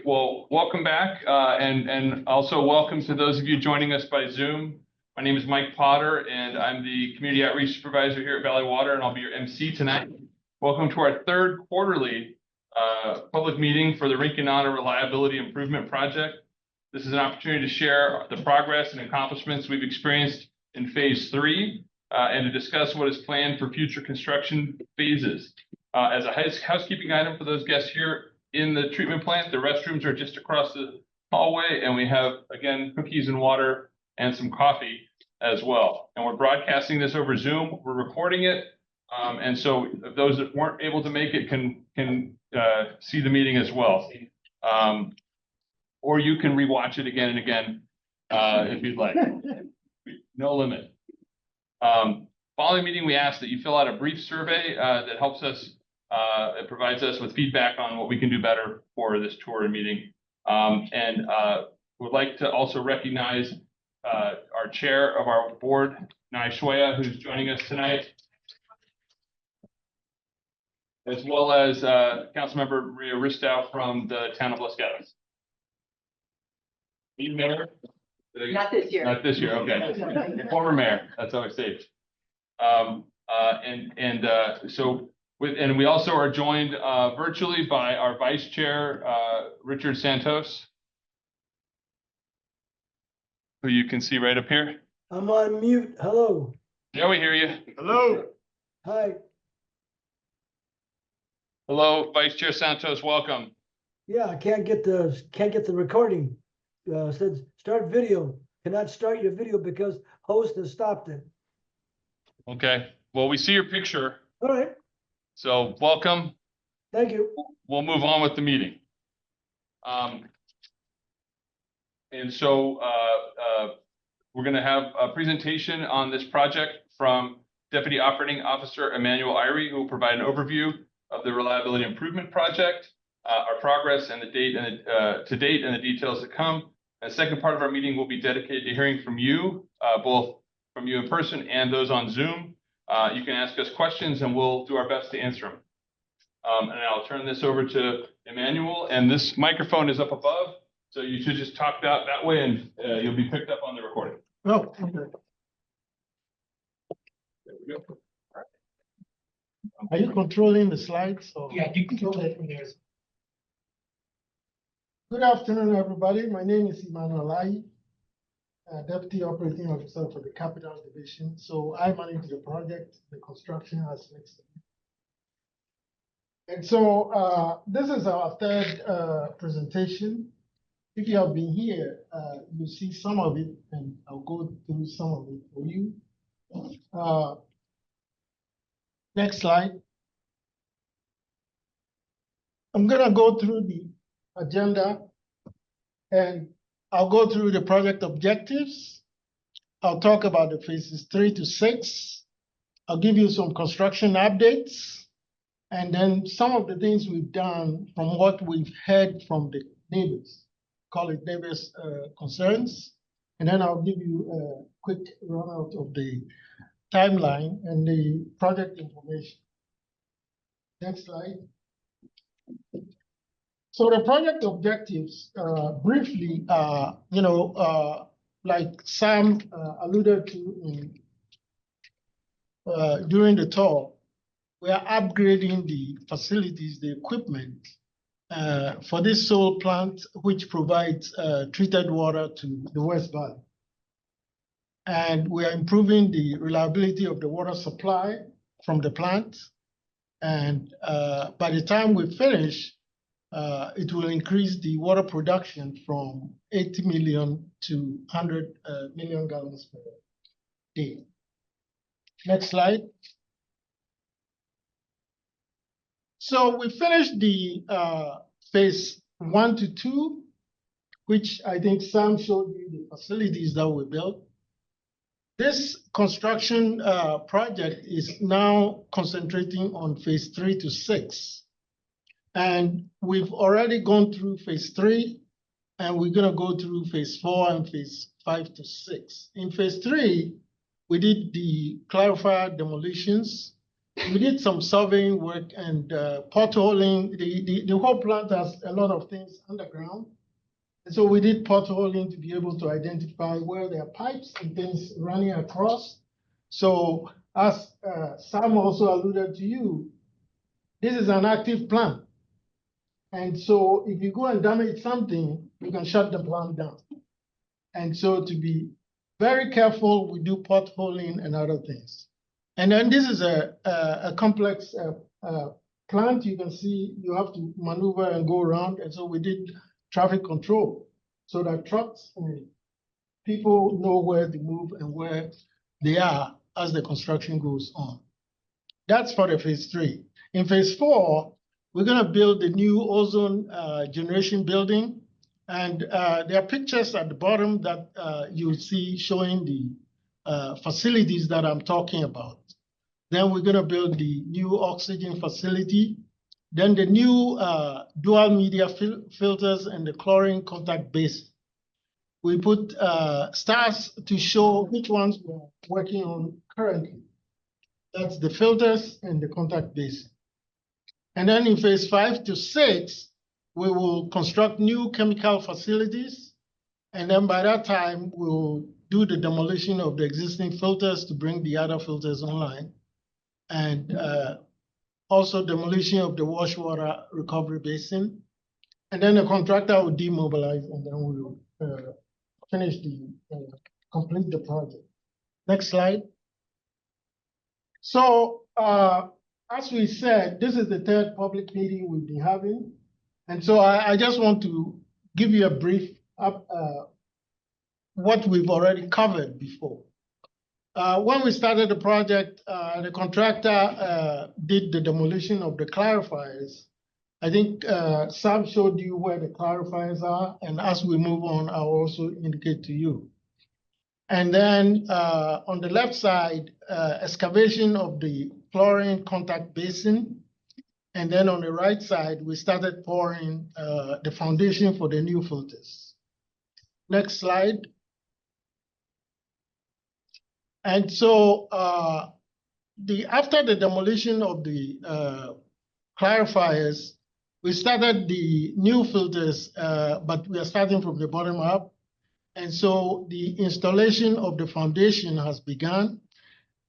Great. Well, welcome back, and also welcome to those of you joining us by Zoom. My name is Mike Potter, and I'm the Community Outreach Supervisor here at Valley Water, and I'll be your MC tonight. Welcome to our third quarterly public meeting for the Rinconada Reliability Improvement Project. This is an opportunity to share the progress and accomplishments we've experienced in Phase 3 and to discuss what is planned for future construction phases. As a housekeeping item for those guests here in the treatment plant, the restrooms are just across the hallway, and we have, again, cookies and water and some coffee as well. And we're broadcasting this over Zoom. We're recording it, and so those that weren't able to make it can see the meeting as well. Or you can rewatch it again and again if you'd like. No limit. Following the meeting, we ask that you fill out a brief survey that helps us. It provides us with feedback on what we can do better for this tour and meeting. And would like to also recognize our chair of our board, Nai Shoya, who's joining us tonight, as well as Councilmember Maria Ristow from the town of Los Gatos. Mayor? Not this year. Not this year, okay. Former mayor, that's always safe. And we also are joined virtually by our vice chair, Richard Santos, who you can see right up here. I'm on mute. Hello. Yeah, we hear you. Hello. Hi. Hello, Vice Chair Santos. Welcome. Yeah, I can't get the recording. Said start video. Cannot start your video because host has stopped it. Okay. Well, we see your picture. All right. So welcome. Thank you. We'll move on with the meeting. And so we're going to have a presentation on this project from Deputy Operating Officer Emmanuel Irie, who will provide an overview of the Reliability Improvement Project, our progress and the date and to date and the details to come. And the second part of our meeting will be dedicated to hearing from you, both from you in person and those on Zoom. You can ask us questions and we'll do our best to answer them. And I'll turn this over to Emmanuel, and this microphone is up above, so you should just talk that way and you'll be picked up on the recording. Oh, okay. There we go. Are you controlling the slides? Or? Yeah, you control it from there. Good afternoon, everybody. My name is Emmanuel Irie, Deputy Operating Officer for the Capital Division. So I manage the project, the construction aspects. And so this is our third presentation. If you have been here, you see some of it, and I'll go through some of it for you. Next slide. I'm going to go through the agenda, and I'll go through the project objectives. I'll talk about the phases 3 to 6. I'll give you some construction updates, and then some of the things we've done from what we've heard from the neighbors, call it neighbors' concerns. And then I'll give you a quick run out of the timeline and the project information. Next slide. So the project objectives, briefly, like Sam alluded to during the talk, we are upgrading the facilities, the equipment for this solar plant, which provides treated water to the West Valley. And we are improving the reliability of the water supply from the plant. And by the time we finish, it will increase the water production from 80 million to 100 million gallons per day. Next slide. So we finished the phase 1 to 2, which I think Sam showed you the facilities that we built. This construction project is now concentrating on phase 3 to 6. And we've already gone through phase 3, and we're going to go through phase 4 and phase 5 to 6. In phase 3, we did the clarifier demolitions, we did some surveying work and potholing. The whole plant has a lot of things underground. And so we did potholing to be able to identify where there are pipes and things running across. So as Sam also alluded to you, this is an active plant. And so if you go and damage something, you can shut the plant down. And so to be very careful, we do potholing and other things. And then this is a complex plant. You can see you have to maneuver and go around. And so we did traffic control so that trucks and people know where to move and where they are as the construction goes on. That's for the phase 3. In phase 4, we're going to build the new ozone generation building. And there are pictures at the bottom that you'll see showing the facilities that I'm talking about. Then we're going to build the new oxygen facility. Then the new dual media filters and the chlorine contact basin. We put stars to show which ones we're working on currently. That's the filters and the contact basin. And then in phase 5 to 6, we will construct new chemical facilities. And then by that time, we'll do the demolition of the existing filters to bring the other filters online. And also demolition of the wash water recovery basin. And then the contractor will demobilize and then we will finish complete the project. Next slide. So as we said, this is the 3rd public meeting we've been having. And so I just want to give you a brief what we've already covered before. When we started the project, the contractor did the demolition of the clarifiers. I think Sam showed you where the clarifiers are. And as we move on, I'll also indicate to you. And then on the left side, excavation of the chlorine contact basin. And then on the right side, we started pouring the foundation for the new filters. Next slide. And so after the demolition of the clarifiers, we started the new filters, but we are starting from the bottom up. And so the installation of the foundation has begun.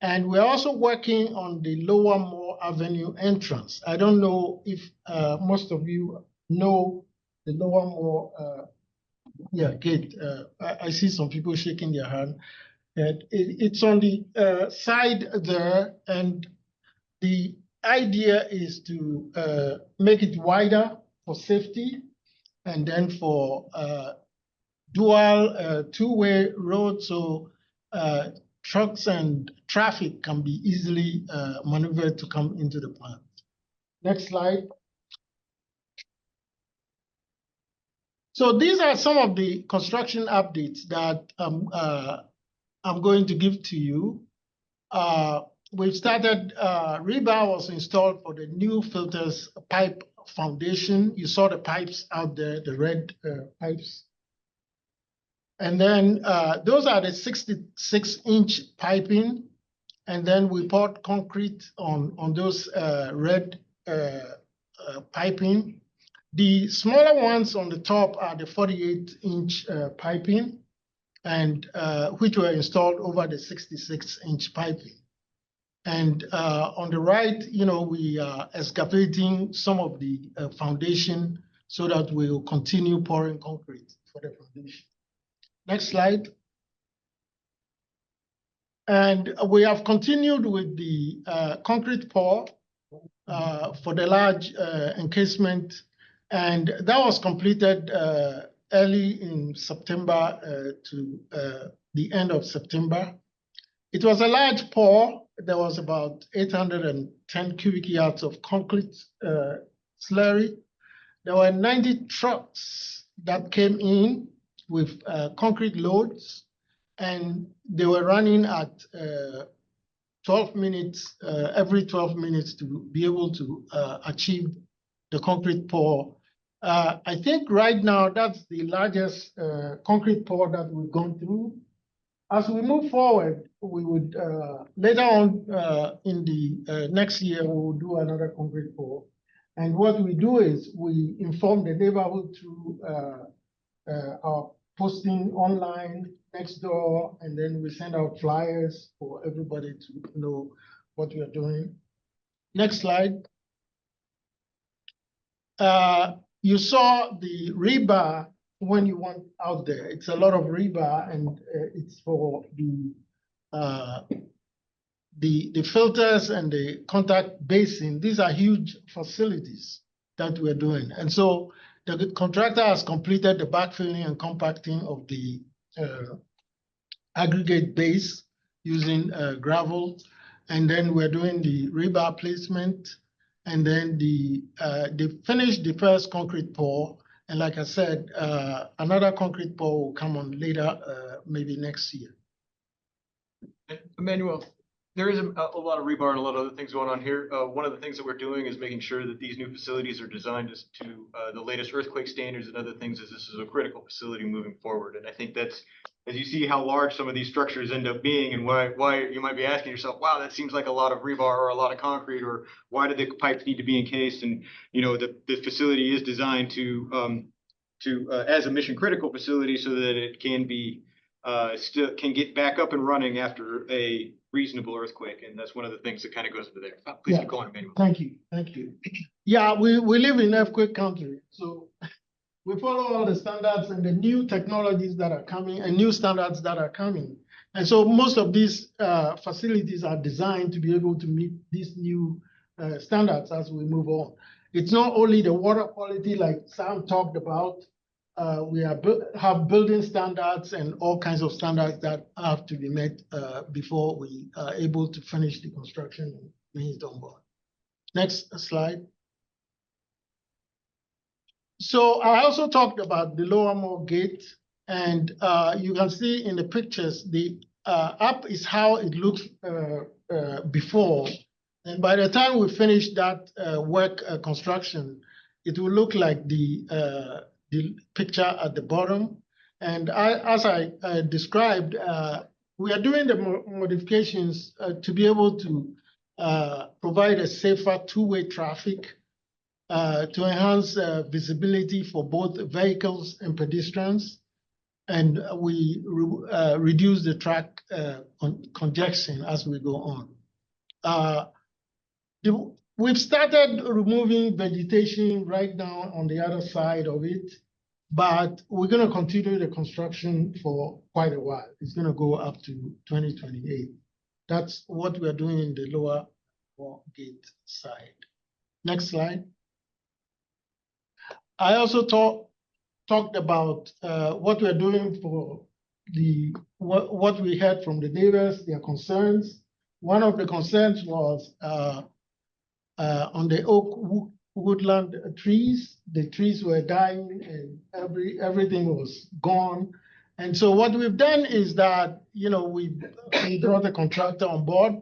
And we're also working on the Lower Moore Avenue entrance. I don't know if most of you know the Lower Moore gate. I see some people shaking their hand. It's on the side there, and the idea is to make it wider for safety and then for dual two-way road, so trucks and traffic can be easily maneuvered to come into the plant. Next slide. So these are some of the construction updates that I'm going to give to you. We've started, rebar was installed for the new filters pipe foundation. You saw the pipes out there, the red pipes. And then those are the 66-inch piping. And then we poured concrete on those red piping. The smaller ones on the top are the 48-inch piping, and which were installed over the 66-inch piping. And on the right, we are excavating some of the foundation so that we will continue pouring concrete for the foundation. Next slide. And we have continued with the concrete pour for the large encasement, and that was completed early in September to the end of September. It was a large pour. There was about 810 cubic yards of concrete slurry. There were 90 trucks that came in with concrete loads, and they were running at 12 minutes, every 12 minutes to be able to achieve the concrete pour. I think right now that's the largest concrete pour that we've gone through. As we move forward, we would, later on in the next year, we will do another concrete pour. And what we do is we inform the neighborhood through our posting online next door, and then we send out flyers for everybody to know what we are doing. Next slide. You saw the rebar when you went out there. It's a lot of rebar, and it's for the filters and the contact basin. These are huge facilities that we're doing. And so the contractor has completed the backfilling and compacting of the aggregate base using gravel. And then we're doing the rebar placement. And then they finished the first concrete pour. And like I said, another concrete pour will come on later, maybe next year. Emmanuel, there is a lot of rebar and a lot of other things going on here. One of the things that we're doing is making sure that these new facilities are designed to the latest earthquake standards and other things, as this is a critical facility moving forward. And I think that's, as you see how large some of these structures end up being, and why you might be asking yourself, wow, that seems like a lot of rebar or a lot of concrete, or why do the pipes need to be encased? And the facility is designed to as a mission critical facility so that it can be still can get back up and running after a reasonable earthquake. And that's one of the things that kind of goes into there. Please keep going, Emmanuel. Thank you. Thank you. Yeah, we live in earthquake country. So we follow all the standards and the new technologies that are coming and new standards that are coming. And so most of these facilities are designed to be able to meet these new standards as we move on. It's not only the water quality like Sam talked about. We have building standards and all kinds of standards that have to be met before we are able to finish the construction and bring it on board. Next slide. So I also talked about the Lower Moore Gate, and you can see in the pictures, the up is how it looks before. And by the time we finish that construction, it will look like the picture at the bottom. And as I described, we are doing the modifications to be able to provide a safer two-way traffic, to enhance visibility for both vehicles and pedestrians. And we reduce the track congestion as we go on. We've started removing vegetation right now on the other side of it, but we're going to continue the construction for quite a while. It's going to go up to 2028. That's what we're doing in the Lower Moore Gate side. Next slide. I also talked about what we're doing for what we heard from the neighbors, their concerns. One of the concerns was on the oak woodland trees. The trees were dying and everything was gone. And so what we've done is that, we brought the contractor on board.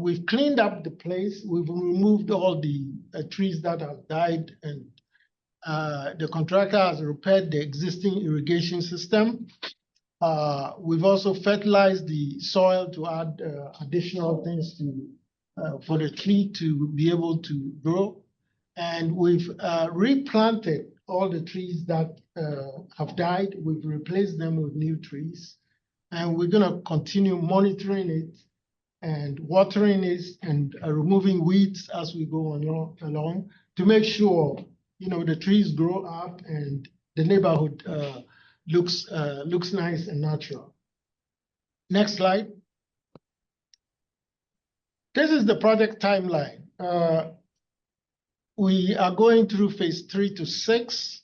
We've cleaned up the place. We've removed all the trees that have died, and the contractor has repaired the existing irrigation system. We've also fertilized the soil to add additional things for the tree to be able to grow. And we've replanted all the trees that have died. We've replaced them with new trees. And we're going to continue monitoring it and watering it and removing weeds as we go along to make sure, the trees grow up and the neighborhood looks nice and natural. Next slide. This is the project timeline. We are going through phase 3 to 6.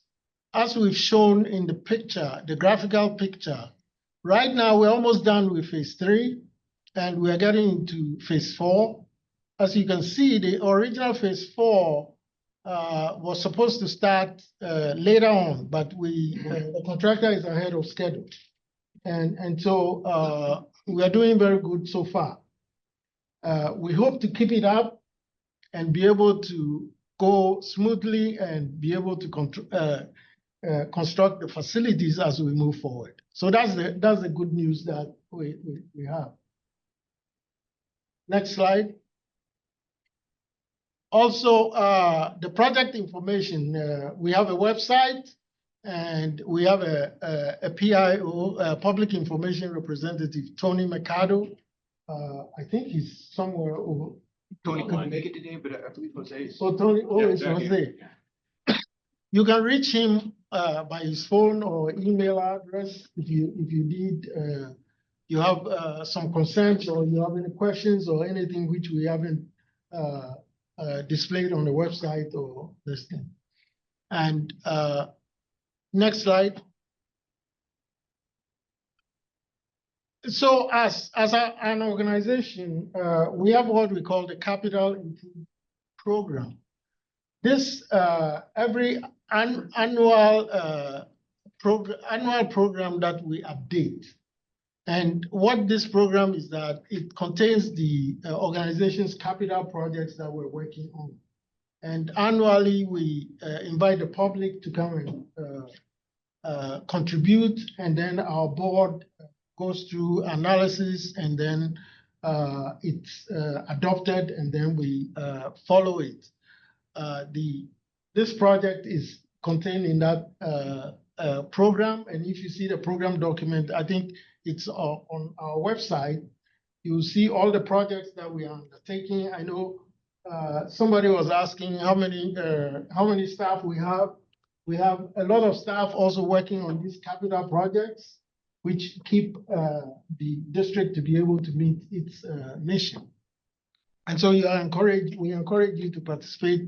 As we've shown in the picture, the graphical picture, right now we're almost done with phase 3 and we are getting into phase 4. As you can see, the original phase 4 was supposed to start later on, but the contractor is ahead of schedule. And so we are doing very good so far. We hope to keep it up and be able to go smoothly and be able to construct the facilities as we move forward. So that's the good news that we have. Next slide. Also, the project information, we have a website and we have a PIO, Public Information Representative, Tony Mercado. I think he's somewhere over. Tony couldn't make it today, but I believe Jose is. So Tony, always Yeah, was there. You can reach him by his phone or email address if you need, you have some concerns or you have any questions or anything which we haven't displayed on the website or this thing. And next slide. So as an organization, we have what we call the Capital Improvement Program. This every annual program that we update. And what this program is that it contains the organization's capital projects that we're working on. And annually, we invite the public to come and contribute, and then our board goes through analysis, and then it's adopted, and then we follow it. This project is contained in that program, and if you see the program document, I think it's on our website. You'll see all the projects that we are undertaking. I know somebody was asking how many staff we have. We have a lot of staff also working on these capital projects, which keep the district to be able to meet its mission. And so we encourage you to participate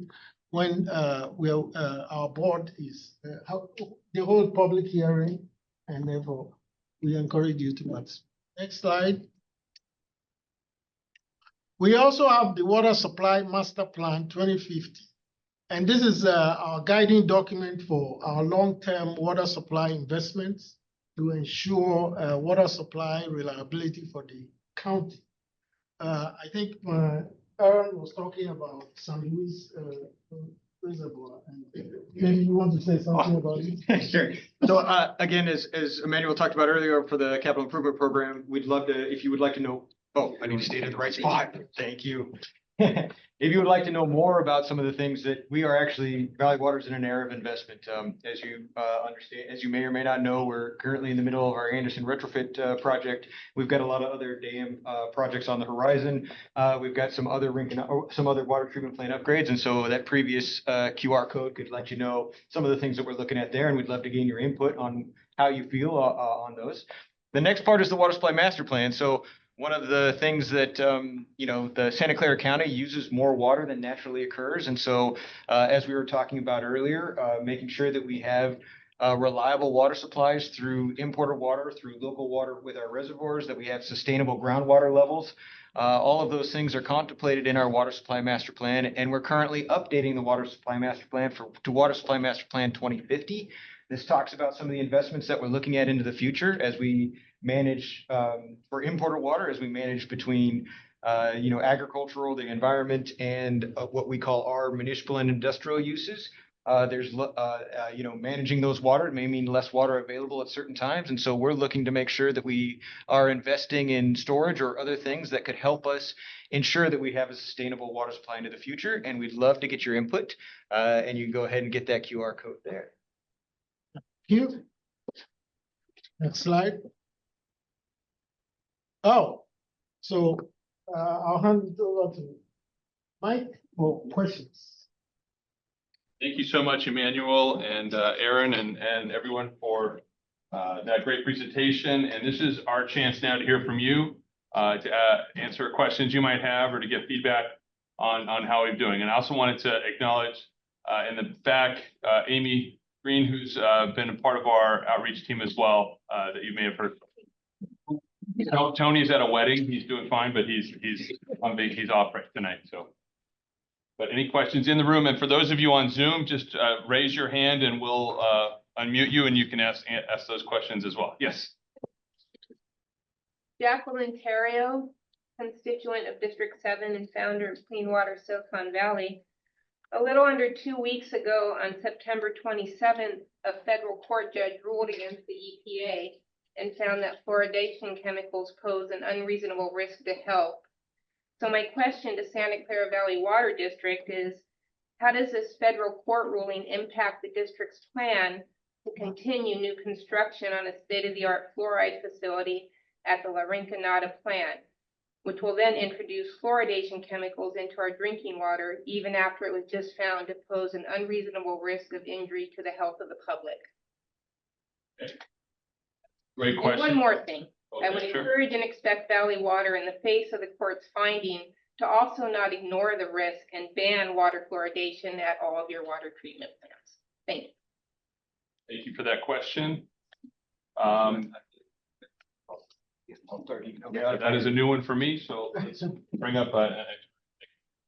when our board is the whole public hearing, and therefore we encourage you to participate. Next slide. We also have the Water Supply Master Plan 2050. And this is our guiding document for our long-term water supply investments to ensure water supply reliability for the county. I think Aaron was talking about San Luis Reservoir, and maybe you want to say something about it? Sure. So again, as Emmanuel talked about earlier for the capital improvement program, we'd love to, if you would like to know, I need to stay in the right spot. Thank you. If you would like to know more about some of the things that we are actually, Valley Water's in an era of investment. As you understand, as you may or may not know, we're currently in the middle of our Anderson retrofit project. We've got a lot of other dam projects on the horizon. We've got some other water treatment plant upgrades. And so that previous QR code could let you know some of the things that we're looking at there. And we'd love to gain your input on how you feel on those. The next part is the water supply master plan. So one of the things that, the Santa Clara County uses more water than naturally occurs. And so as we were talking about earlier, making sure that we have reliable water supplies through imported water, through local water with our reservoirs, that we have sustainable groundwater levels. All of those things are contemplated in our water supply master plan. And we're currently updating the water supply master plan to Water Supply Master Plan 2050. This talks about some of the investments that we're looking at into the future as we manage for imported water, as we manage between agricultural, the environment, and what we call our municipal and industrial uses. There's managing those water. It may mean less water available at certain times, and so we're looking to make sure that we are investing in storage or other things that could help us ensure that we have a sustainable water supply into the future. And we'd love to get your input, and you can go ahead and get that QR code there. Thank you. Next slide. Oh, so I'll hand it over to Mike for questions. Thank you so much, Emmanuel and Aaron and everyone for that great presentation. And this is our chance now to hear from you, to answer questions you might have or to get feedback on how we're doing. And I also wanted to acknowledge in the back, Amy Green, who's been a part of our outreach team as well, that you may have heard. Tony's at a wedding. He's doing fine, but he's off right tonight. So, but any questions in the room? And for those of you on Zoom, just raise your hand and we'll unmute you and you can ask those questions as well. Yes. Jacqueline Terrio, constituent of District 7 and founder of Clean Water Silicon Valley. A little under 2 weeks ago, on September 27th, a federal court judge ruled against the EPA and found that fluoridation chemicals pose an unreasonable risk to health. So my question to Santa Clara Valley Water District is, how does this federal court ruling impact the district's plan to continue new construction on a state-of-the-art fluoride facility at the Rinconada plant, which will then introduce fluoridation chemicals into our drinking water, even after it was just found to pose an unreasonable risk of injury to the health of the public? Great And question. one more thing. I would Okay, sure. encourage and expect Valley Water, in the face of the court's finding, to also not ignore the risk and ban water fluoridation at all of your water treatment plants. Thank you. Thank you for that question. That is a new one for me, so let's bring up, All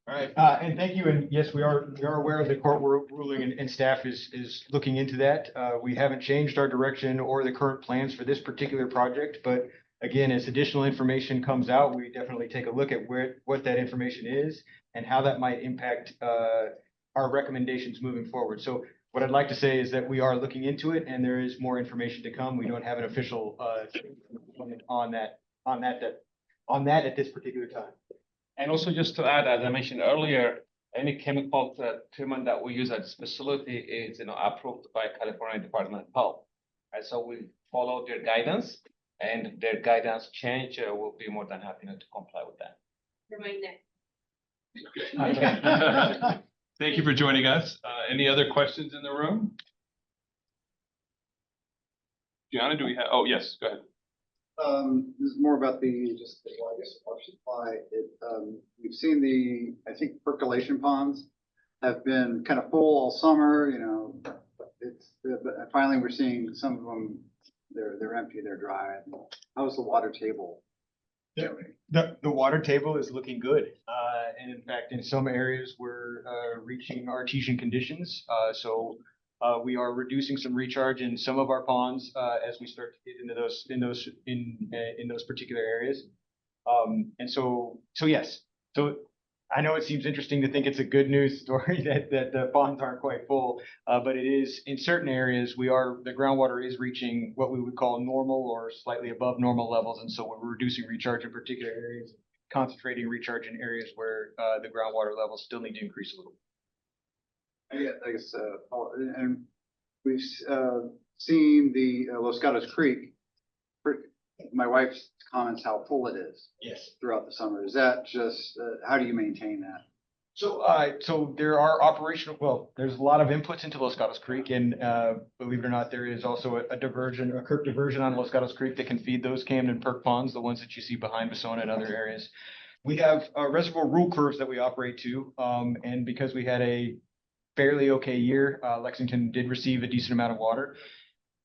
right, and thank you. And yes, we are aware of the court ruling, and staff is looking into that. We haven't changed our direction or the current plans for this particular project, but again, as additional information comes out, we definitely take a look at what that information is and how that might impact our recommendations moving forward. So what I'd like to say is that we are looking into it, and there is more information to come. We don't have an official on that at this particular time. And also just to add, as I mentioned earlier, any chemical treatment that we use at this facility is, approved by California Department of Health. And so we follow their guidance, and their guidance change, we'll be more than happy to comply with that. For my next. Thank you for joining us. Any other questions in the room? Gianna, do we have, oh, yes, go ahead. This is more about just the, I guess, water supply. We've seen I think percolation ponds have been kind of full all summer, but finally we're seeing some of them, they're empty, they're dry. How's the water table? Yeah, the water table is looking good. And in fact, in some areas, we're reaching artesian conditions. So we are reducing some recharge in some of our ponds as we start to get into those particular areas. And so yes. So I know it seems interesting to think it's a good news story that the ponds aren't quite full, but it is in certain areas. The groundwater is reaching what we would call normal or slightly above normal levels, and so we're reducing recharge in particular areas, concentrating recharge in areas where the groundwater levels still need to increase a little. Yeah, I guess, and we've seen the Los Gatos Creek. My wife's comments how full it is. Yes. Throughout the summer. Is that just, how do you maintain that? So there are there's a lot of inputs into Los Gatos Creek, and believe it or not, there is also a Kirk diversion on Los Gatos Creek that can feed those Camden Perk ponds, the ones that you see behind Basona and other areas. We have reservoir rule curves that we operate to, and because we had a fairly okay year, Lexington did receive a decent amount of water.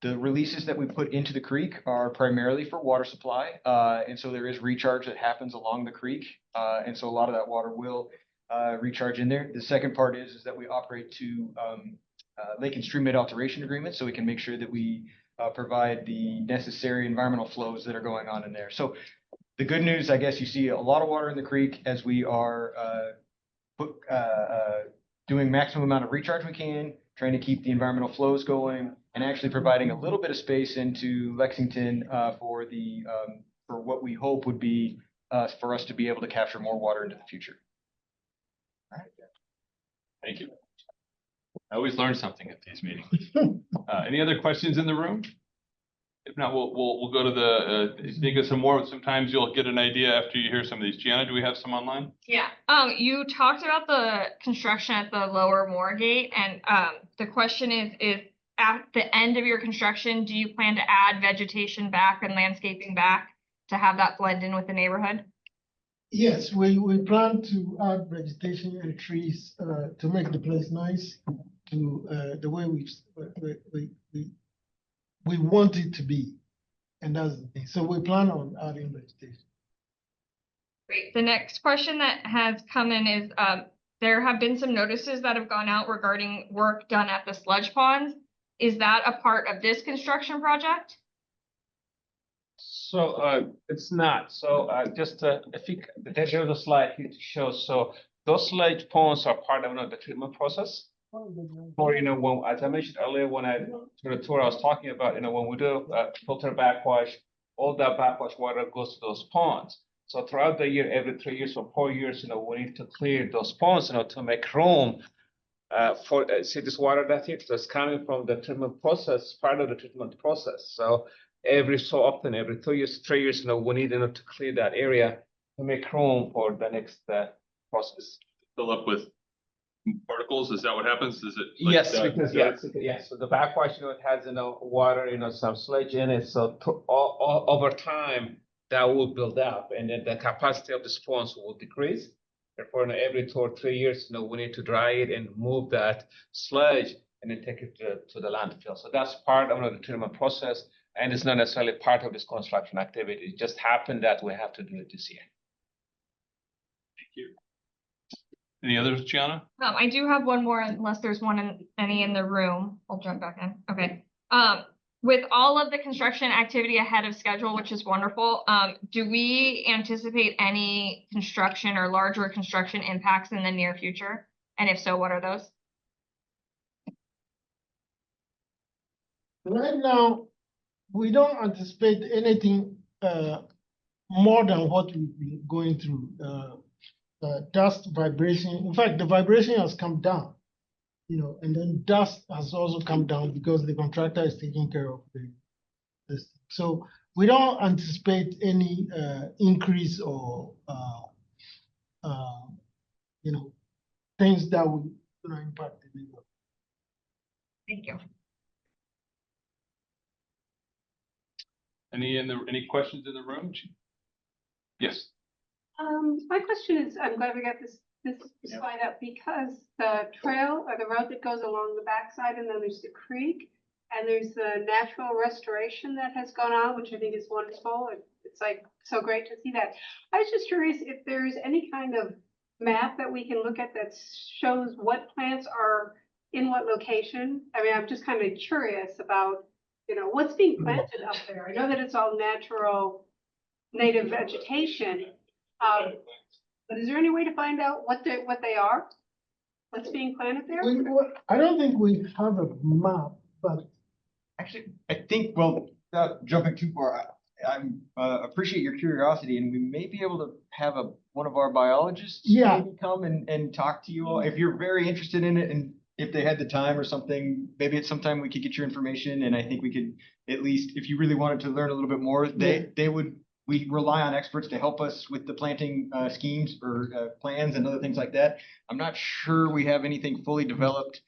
The releases that we put into the creek are primarily for water supply, and so there is recharge that happens along the creek, and so a lot of that water will recharge in there. The second part is that we operate to lake and stream bed alteration agreements, so we can make sure that we provide the necessary environmental flows that are going on in there. So the good news, I guess, you see a lot of water in the creek as we are doing maximum amount of recharge we can, trying to keep the environmental flows going, and actually providing a little bit of space into Lexington for what we hope would be for us to be able to capture more water into the future. All right. Thank you. I always learn something at these meetings. Any other questions in the room? If not, we'll go to the think of some more. Sometimes you'll get an idea after you hear some of these. Gianna, do we have some online? Yeah. You talked about the construction at the lower Moorgate, and the question is at the end of your construction, do you plan to add vegetation back and landscaping back to have that blend in with the neighborhood? Yes, we plan to add vegetation and trees to make the place nice to the way we want it to be. And that's the thing. So we plan on adding vegetation. Great. The next question that has come in is there have been some notices that have gone out regarding work done at the sludge ponds. Is that a part of this construction project? So it's not. So just if you there's a slide here to show. So those sludge ponds are part of the treatment process. Or when, as I mentioned earlier, when I sort of tour, I was talking about when we do filter backwash, all that backwash water goes to those ponds. So throughout the year, every 3 years or 4 years, we need to clear those ponds, to make room for see this water that's coming from the treatment process, part of the treatment process. So every so often, every 2 years, 3 years, we need to clear that area to make room for the next process. Fill up with particles, is that what happens? Is it? like Yes, that? because yes. So the backwash, it has water, some sludge in it. So over time, that will build up, and then the capacity of the ponds will decrease. Therefore, every 2 or 3 years, we need to dry it and move that sludge and then take it to the landfill. So that's part of the treatment process, and it's not necessarily part of this construction activity. It just happened that we have to do it this year. Thank you. Any others, Gianna? I do have one more unless there's any in the room. I'll jump back in. Okay. With all of the construction activity ahead of schedule, which is wonderful, do we anticipate any construction or larger construction impacts in the near future? And if so, what are those? Right now, we don't anticipate anything more than what we've been going through. Dust, vibration. In fact, the vibration has come down, and then dust has also come down because the contractor is taking care of this. So we don't anticipate any increase or things that would impact the neighborhood. Thank you. Any questions in the room? Yes. My question is, I'm glad we got this slide up because the trail or the road that goes along the backside, and then there's the creek, and there's the natural restoration that has gone on, which I think is wonderful. It's like so great to see that. I was just curious if there's any kind of map that we can look at that shows what plants are in what location. I mean, I'm just kind of curious about, what's being planted up there. I know that it's all natural native vegetation. But is there any way to find out what they are? What's being planted there? I don't think we have a map, but Actually, I think, well, without jumping too far, I appreciate your curiosity, and we may be able to have one of our biologists maybe come and talk to you all if you're very interested in it, and if they had the time or something. Maybe at some time we could get your information, and I think we could at least, if you really wanted to learn a little bit more, we rely on experts to help us with the planting schemes or plans and other things like that. I'm not sure we have anything fully developed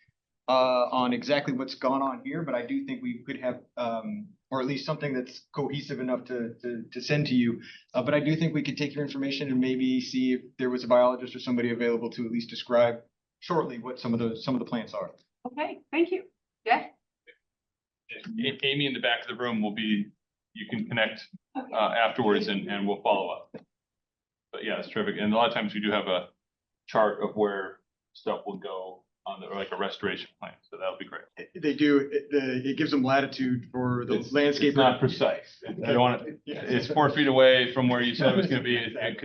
on exactly what's gone on here, but I do think we could have, or at least something that's cohesive enough to send to you. But I do think we could take your information and maybe see if there was a biologist or somebody available to at least describe shortly what some of the plants are. Okay, thank you. Yeah. Amy in the back of the room you can connect afterwards and we'll follow up. But yeah, it's terrific. And a lot of times we do have a chart of where stuff will go on like a restoration plan. So that'll be great. They do. It gives them latitude for the landscape. It's not precise. I don't want it. It's 4 feet away from where you said it was going to be.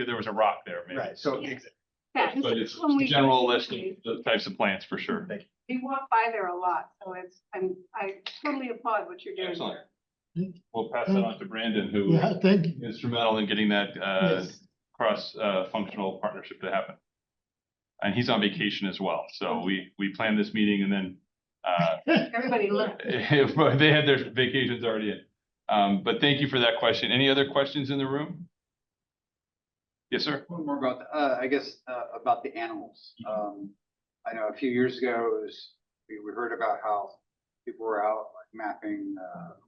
There was a rock there. Maybe. Right. So. Yeah, But it's a general list of the types of plants for sure. Thank you. we walk by there a lot, so I totally applaud what you're doing Excellent. there. We'll pass that on to Brandon, who Yeah, thank you. is instrumental in getting that Yes. cross functional partnership to happen. And he's on vacation as well, so we planned this meeting and then Everybody look. they had their vacations already in. But thank you for that question. Any other questions in the room? Yes, sir. One more about, I guess, about the animals. I know a few years ago, we heard about how people were out like mapping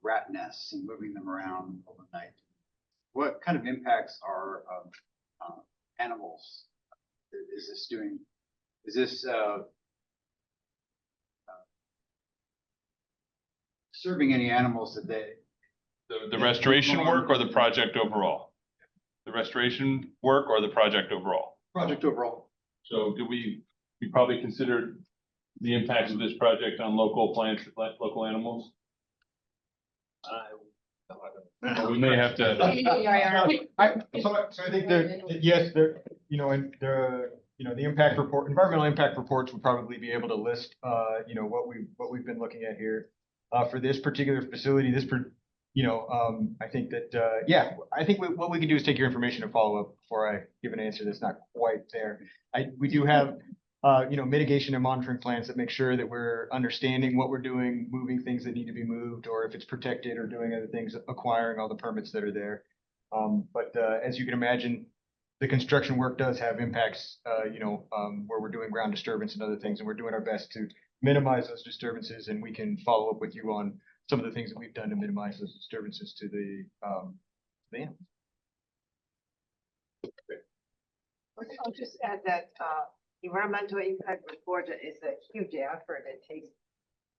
rat nests and moving them around overnight. What kind of impacts are animals? Is this doing? Is this serving any animals that they? The restoration work or the project overall? The restoration work or the project overall? Project overall. So do we probably considered the impacts of this project on local plants, local animals? We may have to. So I think that, yes, there, and the impact report, environmental impact reports would probably be able to list, what we've been looking at here. For this particular facility, I think that, I think what we can do is take your information and follow up before I give an answer that's not quite there. We do have, mitigation and monitoring plans that make sure that we're understanding what we're doing, moving things that need to be moved, or if it's protected or doing other things, acquiring all the permits that are there. But as you can imagine, the construction work does have impacts, where we're doing ground disturbance and other things, and we're doing our best to minimize those disturbances, and we can follow up with you on some of the things that we've done to minimize those disturbances to the animals. I'll just add that environmental impact report is a huge effort. It takes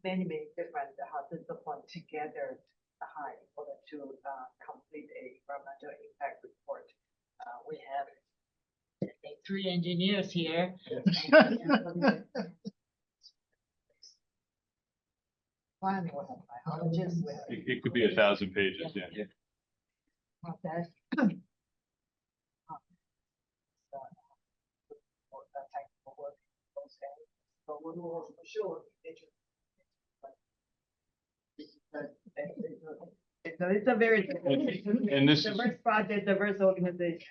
many different disciplines together for them to complete a environmental impact report. We have 3 engineers here. One, we have biologists. It could be 1,000 pages, yeah. Okay. So we will for sure. So it's a very And this is diverse project, diverse organization.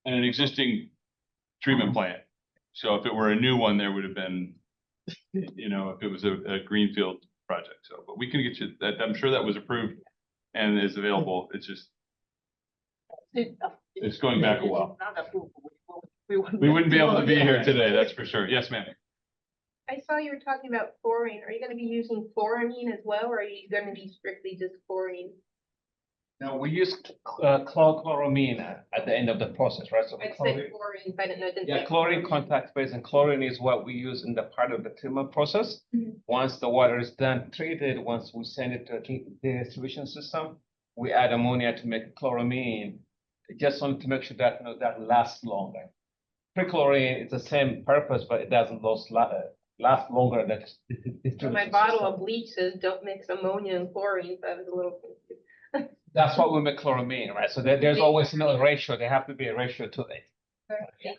an existing treatment plant. So if it were a new one, there would have been, if it was a greenfield project. So, but we can get you that. I'm sure that was approved and is available. It's just, it's going back a while. We wouldn't be able to be here today, that's for sure. Yes, ma'am. I saw you were talking about chlorine. Are you gonna be using chloramine as well, or are you gonna be strictly just chlorine? No, we use chloramine at the end of the process, right? So I said chlorine, but I didn't know. it didn't yeah, say chlorine contact phase, and chlorine is what we use in the part of the treatment process. Mhm. Once the water is done treated, once we send it to the distribution system, we add ammonia to make chloramine, just to make sure that that lasts longer. Perchlorine is the same purpose, but it doesn't last longer than So my bottle of bleach says don't mix ammonia and chlorine, so I was a little confused. That's what we make chloramine, right? So there's always a ratio. There have to be a ratio to it. Yeah.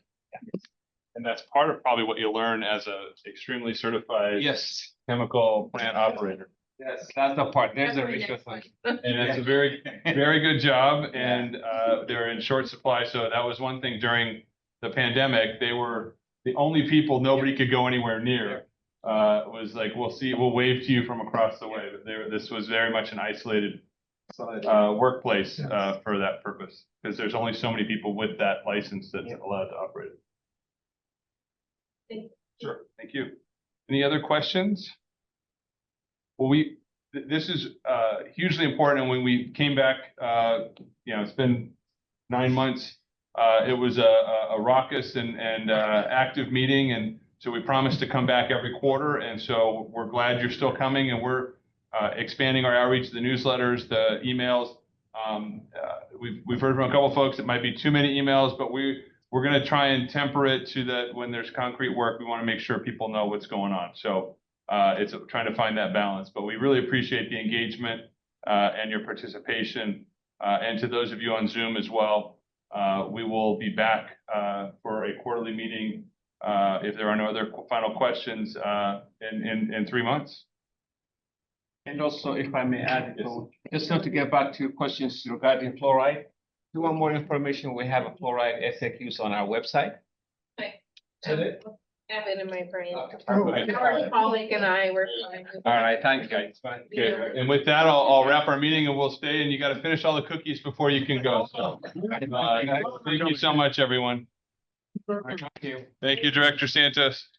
And that's part of probably what you learn as a extremely certified Yes. chemical plant operator. Yes, that's the part. There's That's a my ratio. next question. And it's a very, very good job, and they're in short supply. So that was one thing during the pandemic. They were the only people nobody could go anywhere near. Was like, we'll wave to you from across the way. But this was very much an isolated workplace for that purpose, because there's only so many people with that license that's allowed to operate it. Thank you. Sure, thank you. Any other questions? Well, this is hugely important, and when we came back, it's been 9 months. It was a raucous and active meeting, and so we promised to come back every quarter, and so we're glad you're still coming, and we're expanding our outreach, the newsletters, the emails. We've heard from a couple folks it might be too many emails, but we're going to try and temper it to that when there's concrete work, we want to make sure people know what's going on. So it's trying to find that balance, but we really appreciate the engagement and your participation. And to those of you on Zoom as well, we will be back for a quarterly meeting if there are no other final questions in 3 months. And also, if I may add, just not to get back to your questions regarding fluoride. If you want more information, we have a fluoride FAQs on our website. I Is it? have it in my brain. Okay, perfect. Our colleague and I were fine. All right, thanks, guys. Fine. Okay, and with that, I'll wrap our meeting and we'll stay, and you got to finish all the cookies before you can go. So thank you so much, everyone. Thank you. Thank you, Director Santos.